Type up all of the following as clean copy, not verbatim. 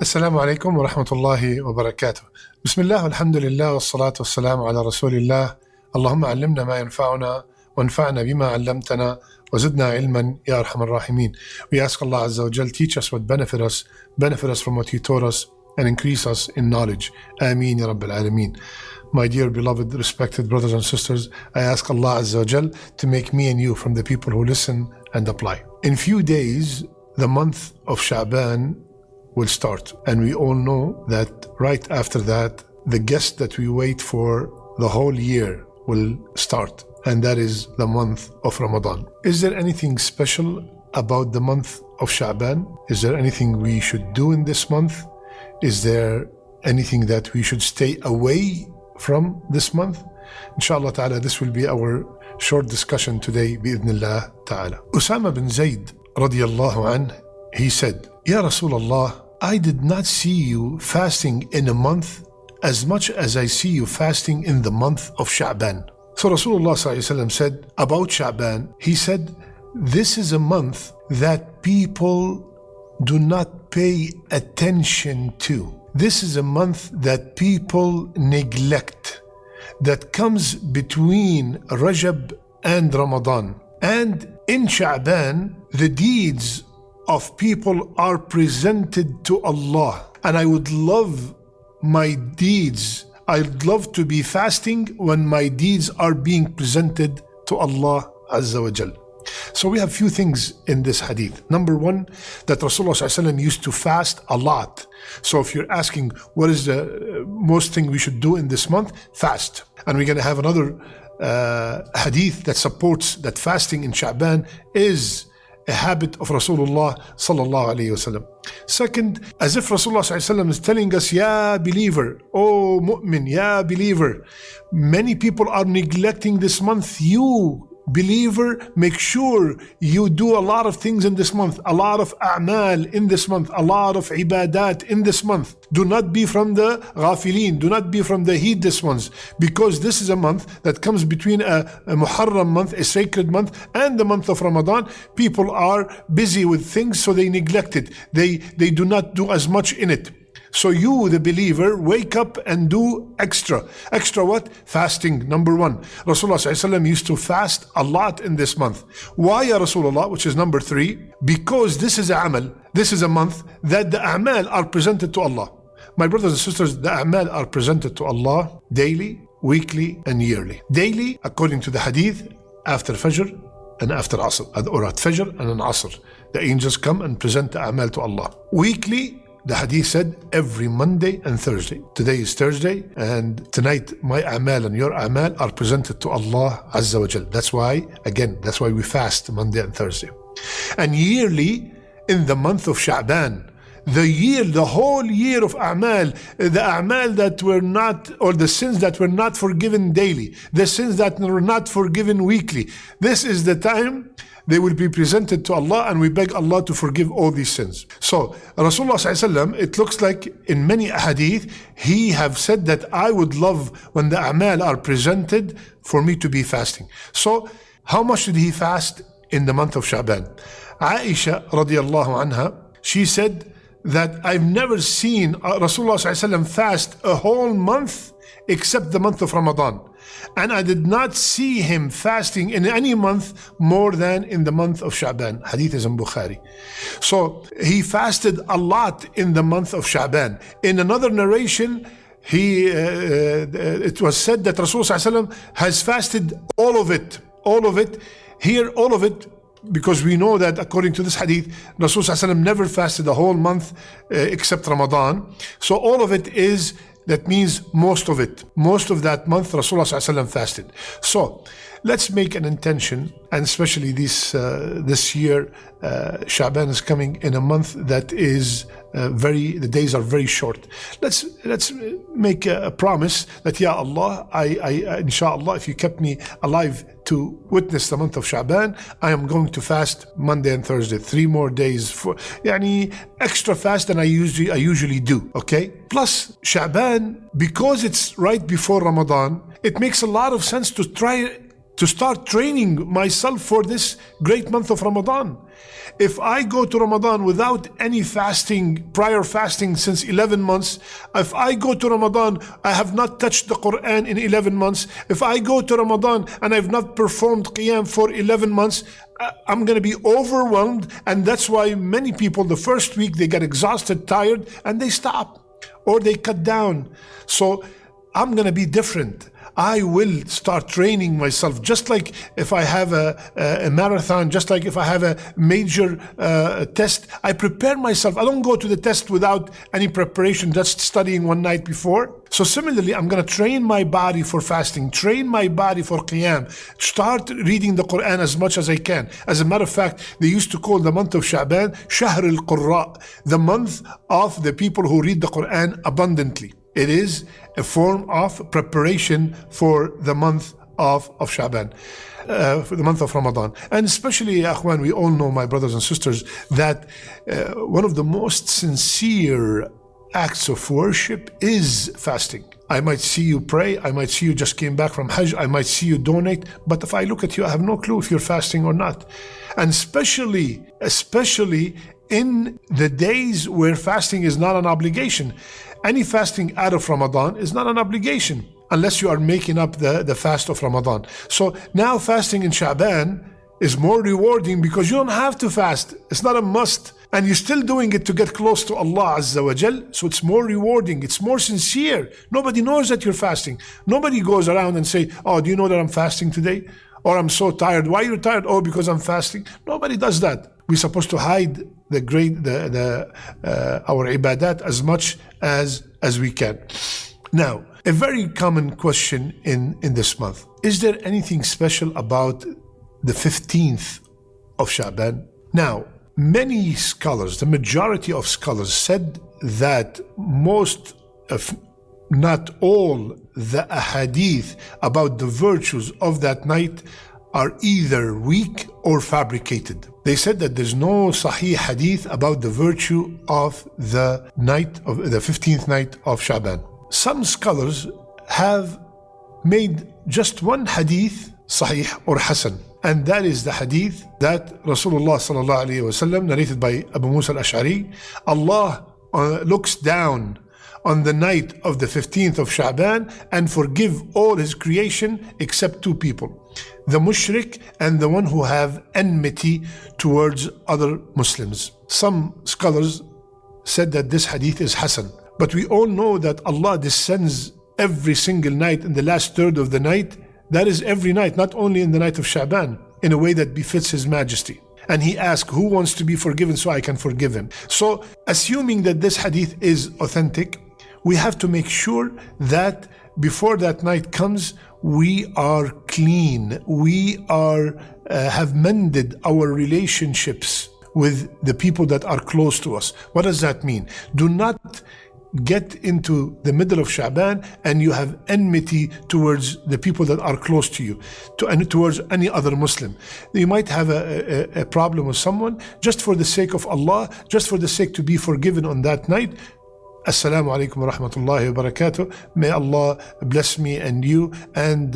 السلام عليكم ورحمة الله وبركاته. بسم الله والحمد لله والصلاة والسلام على رسول الله. اللهم علمنا ما ينفعنا وانفعنا بما علمتنا وزدنا علما يا أرحم الراحمين. We ask Allah Azza wa Jal, teach us what benefit us from what He taught us, and increase us in knowledge. Ameen ya Rabbil Alameen. My dear beloved respected brothers and sisters, I ask Allah Azza wa Jal to make me and you from the people who listen and apply. In few days, the month of Shaban will start, and we all know that right after that, the guest that we wait for the whole year will start, and that is the month of Ramadan. Is there anything special about the month of Shaban? Is there anything we should do in this month? Is there anything that we should stay away from this month? Inshallah ta'ala, this will be our short discussion today, bi'idhnillah ta'ala. Usama bin Zayd radiyallahu anh, he said, Ya Rasulullah, I did not see you fasting in a month as much as I see you fasting in the month of Shaban. So Rasulullah said about Shaban, he said, this is a month that people do not pay attention to. This is a month that people neglect, that comes between Rajab and Ramadan. And in Shaban, the deeds of people are presented to Allah. And I would love my deeds, I'd love to be fasting when my deeds are being presented to Allah Azza wa Jal. So we have few things in this hadith. Number one, that Rasulullah used to fast a lot. So if you're asking what is the most thing we should do in this month, fast. And we're going to have another hadith that supports that fasting in Sha'ban is a habit of Rasulullah sallallahu alayhi wasallam. Second, as if Rasulullah sallallahu alayhi wasallam is telling us, Ya believer, oh mu'min, Ya believer, many people are neglecting this month. You believer, make sure you do a lot of things in this month, a lot of a'mal in this month, a lot of ibadat in this month. Do not be from the ghafilin, do not be from the heedless ones, because this is a month that comes between a Muharram month, a sacred month, and the month of Ramadan. People are busy with things, so they neglect it. They do not do as much in it. So you, the believer, wake up and do extra. Extra what? Fasting, number one. Rasulullah ﷺ used to fast a lot in this month. Why, Ya Rasulullah, which is number three? Because this is a amal, this is a month that the a'mal are presented to Allah. My brothers and sisters, the a'mal are presented to Allah daily, weekly, and yearly. Daily, according to the hadith, after Fajr and after Asr, or at Fajr and an Asr. The angels come and present the a'mal to Allah. Weekly, the hadith said every Monday and Thursday. Today is Thursday, and tonight my a'mal and your a'mal are presented to Allah Azza wa Jal. That's why we fast Monday and Thursday. And yearly, in the month of Sha'ban, the whole year of a'mal, the a'mal that were not, or the sins that were not forgiven daily, the sins that were not forgiven weekly, this is the time they will be presented to Allah, and we beg Allah to forgive all these sins. So Rasulullah ﷺ, it looks like in many hadith, he have said that I would love when the a'mal are presented for me to be fasting. So how much did he fast in the month of Sha'ban? Aisha radiallahu anha, she said that I've never seen Rasulullah ﷺ fast a whole month except the month of Ramadan. And I did not see him fasting in any month more than in the month of Sha'ban. Hadith is in Bukhari. So he fasted a lot in the month of Sha'ban. In another narration, it was said that Rasulullah has fasted all of it. Here, all of it, because we know that according to this hadith, Rasulullah never fasted the whole month except Ramadan. So all of it is, that means most of it. Most of that month, Rasulullah ﷺ fasted. So let's make an intention, and especially this year, Shaban is coming in a month that is the days are very short. Let's make a promise that, Ya Allah, I inshallah, if you kept me alive to witness the month of Shaban, I am going to fast Monday and Thursday, 3 more days for extra fast than I usually do. Okay. Plus Shaban, because it's right before Ramadan, it makes a lot of sense to try to start training myself for this great month of Ramadan. If I go to Ramadan without any fasting, prior fasting since 11 months, if I go to Ramadan, I have not touched the Quran in 11 months, if I go to Ramadan and I've not performed Qiyam for 11 months, I'm going to be overwhelmed. And that's why many people, the first week, they get exhausted, tired, and they stop or they cut down. So I'm going to be different. I will start training myself, just like if I have a marathon, just like if I have a major test, I prepare myself. I don't go to the test without any preparation, just studying one night before. So similarly, I'm going to train my body for fasting, train my body for Qiyam, start reading the Quran as much as I can. As a matter of fact, they used to call the month of Shaban Shahr al-Qurra, the month of the people who read the Quran abundantly. It is a form of preparation for the month of Shaban, for the month of Ramadan. And especially, Akhwan, we all know, my brothers and sisters, that one of the most sincere acts of worship is fasting. I might see you pray, I might see you just came back from Hajj, I might see you donate, but if I look at you, I have no clue if you're fasting or not. And especially in the days where fasting is not an obligation. Any fasting out of Ramadan is not an obligation unless you are making up the fast of Ramadan. So now fasting in Shaban is more rewarding because you don't have to fast. It's not a must. And you're still doing it to get close to Allah Azza wa Jal. So it's more rewarding. It's more sincere. Nobody knows that you're fasting. Nobody goes around and say, oh, do you know that I'm fasting today? Or I'm so tired. Why are you tired? Oh, because I'm fasting. Nobody does that. We're supposed to hide our ibadat as much as we can. Now, a very common question in this month. Is there anything special about the 15th of Shaban? Now, many scholars, the majority of scholars said that most, if not all, the ahadith about the virtues of that night are either weak or fabricated. They said that there's no sahih hadith about the virtue of the night of the 15th night of Shaban. Some scholars have made just one hadith sahih or hasan, and that is the hadith that Rasulullah sallallahu alaihi wasallam, narrated by Abu Musa al-Ash'ari, Allah looks down on the night of the 15th of Shaban and forgive all his creation except two people, the mushrik and the one who have enmity towards other Muslims. Some scholars said that this hadith is hasan, but we all know that Allah descends every single night in the last third of the night. That is every night, not only in the night of Shaban, in a way that befits His Majesty. And He asked, who wants to be forgiven so I can forgive him? So, assuming that this hadith is authentic, we have to make sure that before that night comes, we are clean. We are have mended our relationships with the people that are close to us. What does that mean? Do not get into the middle of Shaban and you have enmity towards the people that are close to you, and towards any other Muslim. You might have a problem with someone, just for the sake of Allah, just for the sake to be forgiven on that night. Assalamu alaikum wa rahmatullahi wa barakatuh. May Allah bless me and you and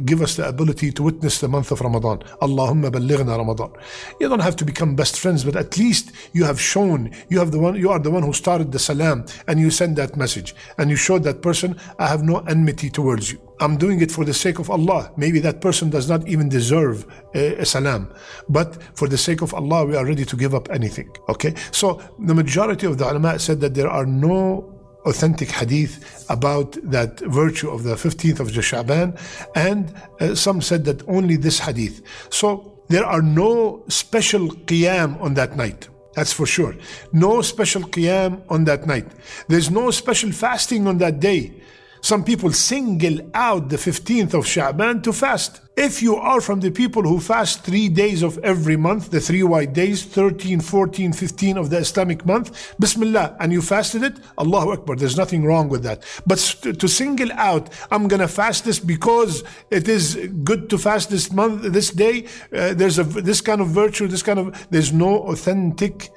give us the ability to witness the month of Ramadan. Allahumma ballighna Ramadan. You don't have to become best friends, but at least you have shown, you are the one who started the salam, and you send that message and you showed that person, I have no enmity towards you. I'm doing it for the sake of Allah. Maybe that person does not even deserve a salam, but for the sake of Allah, we are ready to give up anything. Okay, so the majority of the ulama said that there are no authentic hadith about that virtue of the 15th of Shaban, and some said that only this hadith. So there are no special qiyam on that night. That's for sure. No special qiyam on that night. There's no special fasting on that day. Some people single out the 15th of Shaban to fast. If you are from the people who fast 3 days of every month, the 3 white days, 13, 14, 15 of the Islamic month, Bismillah, and you fasted it, Allahu Akbar, there's nothing wrong with that. But to single out, I'm going to fast this because it is good to fast this month, this day, there's this kind of virtue, there's no authentic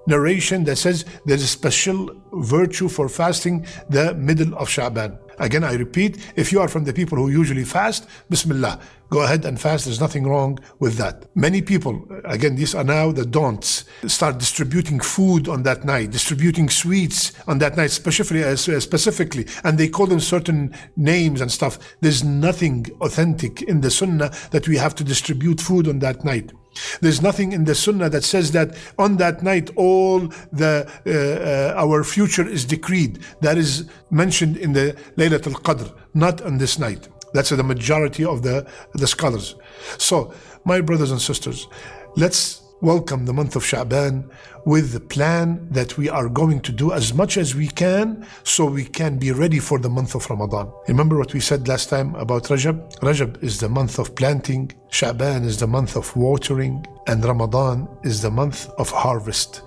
narration that says there's a special virtue for fasting the middle of Shaban. Again, I repeat, if you are from the people who usually fast, Bismillah, go ahead and fast. There's nothing wrong with that. Many people, again, these are now the don'ts, start distributing food on that night, distributing sweets on that night, specifically, and they call them certain names and stuff. There's nothing authentic in the Sunnah that we have to distribute food on that night. There's nothing in the Sunnah that says that on that night all our future is decreed. That is mentioned in the Laylatul Qadr, not on this night. That's the majority of the scholars. So, my brothers and sisters, let's welcome the month of Shaban with the plan that we are going to do as much as we can so we can be ready for the month of Ramadan. Remember what we said last time about Rajab? Rajab is the month of planting, Shaban is the month of watering, and Ramadan is the month of harvest.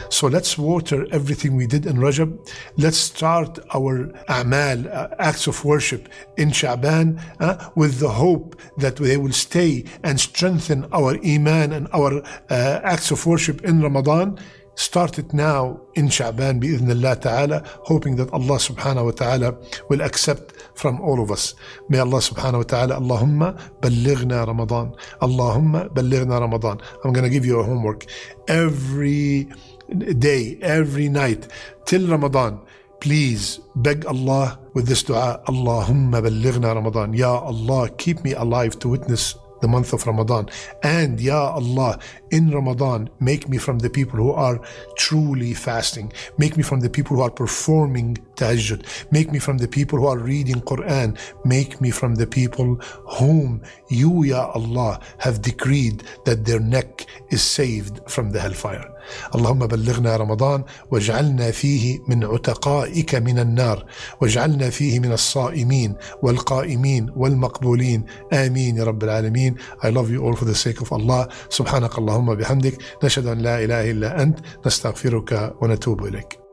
So let's water everything we did in Rajab. Let's start our a'mal, acts of worship in Shaban with the hope that they will stay and strengthen our iman and our acts of worship in Ramadan. Start it now in Shaban bi'idhnillah ta'ala, hoping that Allah subhanahu wa ta'ala will accept from all of us. May Allah subhanahu wa ta'ala, Allahumma ballighna Ramadan. Allahumma ballighna Ramadan. I'm going to give you a homework. Every day, every night till Ramadan, please beg Allah with this dua, Allahumma ballighna Ramadan. Ya Allah, keep me alive to witness the month of Ramadan. And Ya Allah, in Ramadan, make me from the people who are truly fasting. Make me from the people who are performing tahajjud. Make me from the people who are reading Quran. Make me from the people whom you, Ya Allah, have decreed that their neck is saved from the hellfire. اللهم بلغنا رمضان واجعلنا فيه من عتقائك من النار واجعلنا فيه من الصائمين والقائمين والمقبولين آمين يا رب العالمين. I love you all for the sake of Allah. سبحانك اللهم بحمدك نشهد أن لا إله إلا أنت نستغفرك ونتوب إليك.